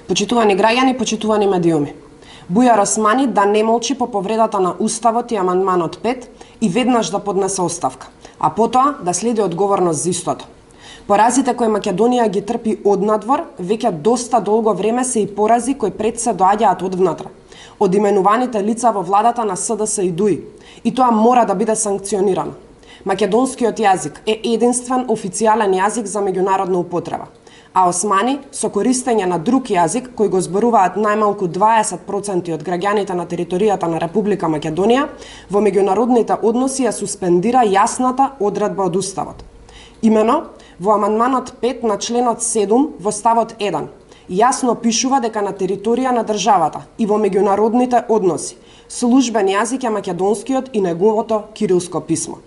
Почитувани граѓани, почитувани медиуми. Бујар Османи да не молчи по повредата на Уставот и амандманот 5 и веднаш да поднесе оставка, а потоа да следи одговорност за истото. Поразите кои Македонија ги трпи однадвор, веќе доста долго време се и порази кои пред се доаѓаат одвнатре, од именуваните лица во владата на СДС и ДУИ, и тоа мора да биде санкционирано. Македонскиот јазик е единствен официјален јазик за меѓународна употреба, а Османи, со користење на друг јазик, кој го зборуваат најмалку 20% од граѓаните на територијата на Република Македонија, во меѓународните односи ја суспендира јасната одредба од Уставот. Имено, во амандманот 5 на членот 7 во ставот 1, јасно пишува дека на територија на државата и во меѓународните односи службен јазик е македонскиот и неговото кирилско писмо.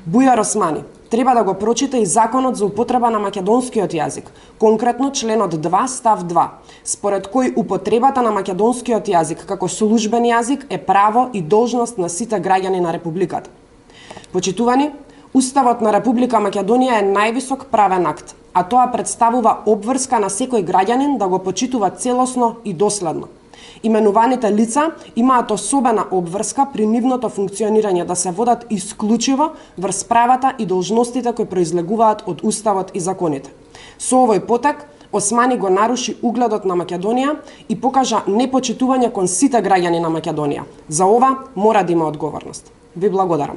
Бујар Османи треба да го прочита и Законот за употреба на македонскиот јазик, конкретно членот 2 став 2, според кој употребата на македонскиот јазик како службен јазик е право и должност на сите граѓани на Републиката. Почитувани, Уставот на Република Македонија е највисок правен акт, а тоа представува обврска на секој граѓанин да го почитува целосно и доследно. Именуваните лица имаат особена обврска при нивното функционирање да се водат исклучиво врз правата и должностите кои произлегуваат од Уставот и законите. Со овој потек, Османи го наруши угледот на Македонија и покажа непочитување кон сите граѓани на Македонија. За ова мора да има одговорност. Ви благодарам.